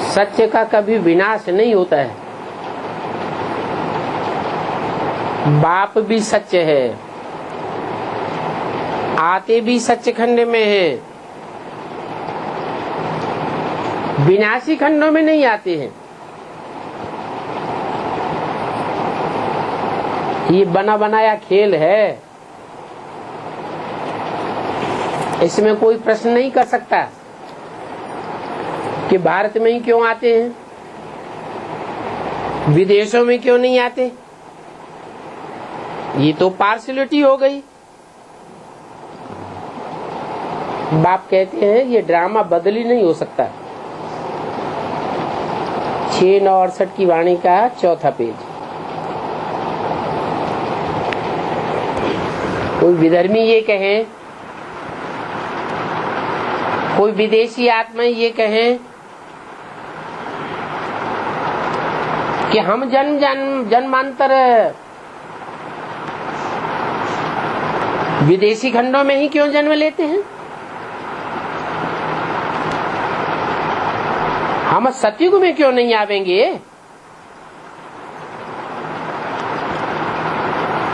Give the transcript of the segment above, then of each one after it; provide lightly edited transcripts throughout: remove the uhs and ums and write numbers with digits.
सत्य का कभी विनाश नहीं होता है। बाप भी सत्य है, आते भी सच्चे खंड में है, विनाशी खंडों में नहीं आते हैं। ये बना बनाया खेल है, इसमें कोई प्रश्न नहीं कर सकता कि भारत में ही क्यों आते हैं, विदेशों में क्यों नहीं आते। ये तो पार्शियलिटी हो गई। बाप कहते हैं ये ड्रामा बदल ही नहीं हो सकता। 6/9/68 की वाणी का 4था पेज। कोई विधर्मी ये कहे, कोई विदेशी आत्मा ये कहें कि हम जन्मांतर विदेशी खंडों में ही क्यों जन्म लेते हैं, हम सतयुग में क्यों नहीं आवेंगे।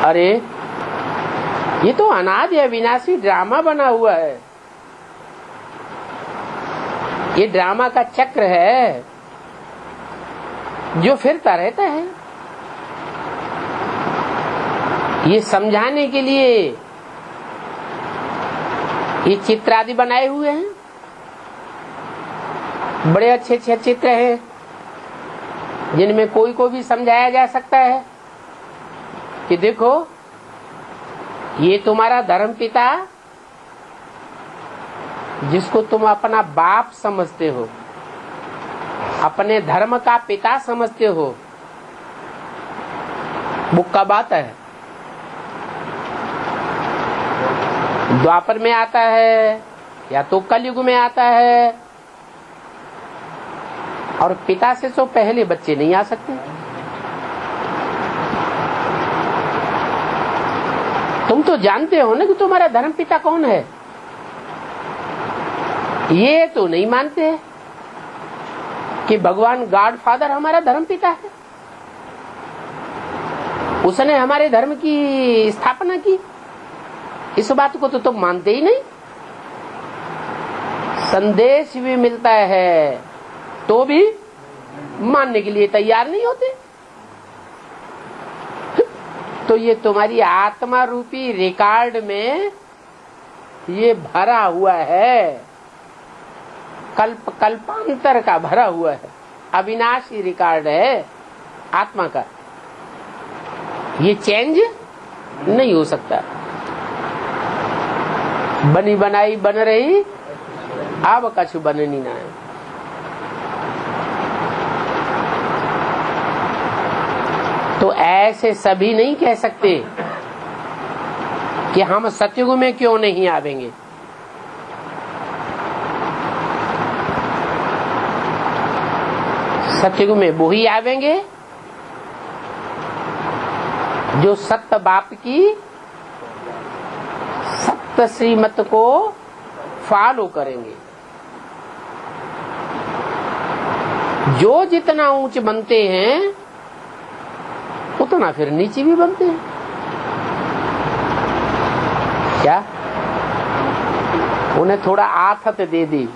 अरे ये तो अनादि अविनाशी ड्रामा बना हुआ है, ये ड्रामा का चक्र है जो फिरता रहता है। ये समझाने के लिए ये चित्र आदि बनाए हुए हैं, बड़े अच्छे अच्छे चित्र हैं जिनमें कोई को भी समझाया जा सकता है कि देखो ये तुम्हारा धर्म पिता जिसको तुम अपना बाप समझते हो, अपने धर्म का पिता समझते हो, वो कब आता है, द्वापर में आता है या तो कलयुग में आता है। और पिता से तो पहले बच्चे नहीं आ सकते। तुम तो जानते हो ना कि तुम्हारा धर्म पिता कौन है, ये तो नहीं मानते कि भगवान गॉड फादर हमारा धर्म पिता है, उसने हमारे धर्म की स्थापना की। इस बात को तो तुम मानते ही नहीं। संदेश भी मिलता है तो भी मानने के लिए तैयार नहीं होते। तो ये तुम्हारी आत्मा रूपी रिकॉर्ड में ये भरा हुआ है, कल्प कल्पांतर का भरा हुआ है, अविनाशी रिकॉर्ड है आत्मा का। ये चेंज नहीं हो सकता। बनी बनाई बन रही, अब कछु बननी ना है। तो ऐसे सभी नहीं कह सकते कि हम सतयुग में क्यों नहीं आवेंगे। सतयुग में वो ही आवेंगे जो सत्य बाप की सत्य श्रीमत को फॉलो करेंगे। जो जितना ऊंच बनते हैं उतना फिर नीचे भी बनते हैं। क्या उन्हें थोड़ा आथत दे दी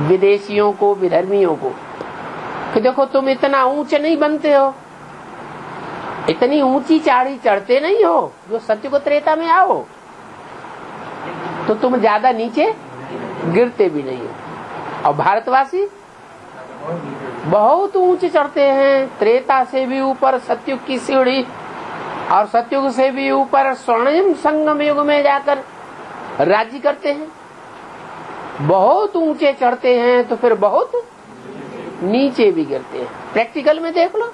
विदेशियों को, विधर्मियों को, कि देखो तुम इतना ऊंचे नहीं बनते हो, इतनी ऊंची चाड़ी चढ़ते नहीं हो जो सत्य को त्रेता में आओ, तो तुम ज्यादा नीचे गिरते भी नहीं हो। और भारतवासी बहुत ऊंचे चढ़ते हैं, त्रेता से भी ऊपर सतयुग की सीढ़ी, और सतयुग से भी ऊपर स्वर्णिम संगम युग में जाकर राज्य करते हैं। बहुत ऊंचे चढ़ते हैं तो फिर बहुत नीचे भी गिरते हैं। प्रैक्टिकल में देख लो,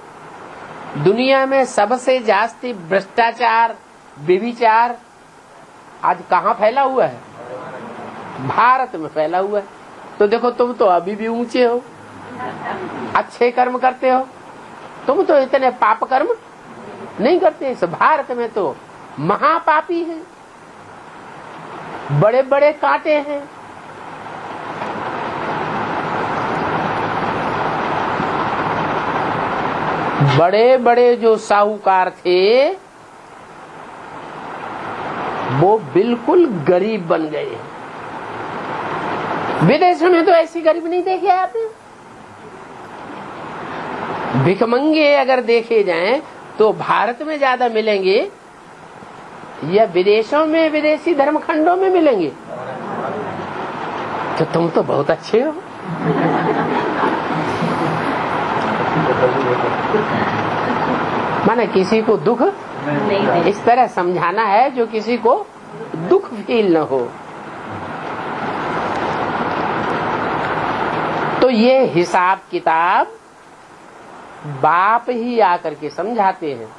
दुनिया में सबसे जास्ती भ्रष्टाचार, व्यभिचार आज कहाँ फैला हुआ है? भारत में फैला हुआ है। तो देखो तुम तो अभी भी ऊंचे हो, अच्छे कर्म करते हो, तुम तो इतने पाप कर्म नहीं करते। इस भारत में तो महापापी हैं, बड़े बड़े कांटे हैं। बड़े बड़े जो साहूकार थे वो बिल्कुल गरीब बन गए। विदेशों में तो ऐसी गरीब नहीं देखे आपने। भिखमंगे अगर देखे जाएं तो भारत में ज्यादा मिलेंगे या विदेशों में, विदेशी धर्मखंडों में मिलेंगे। तो तुम तो बहुत अच्छे हो। माने किसी को दुख इस तरह समझाना है जो किसी को दुख फील न हो। तो ये हिसाब किताब बाप ही आकर के समझाते हैं।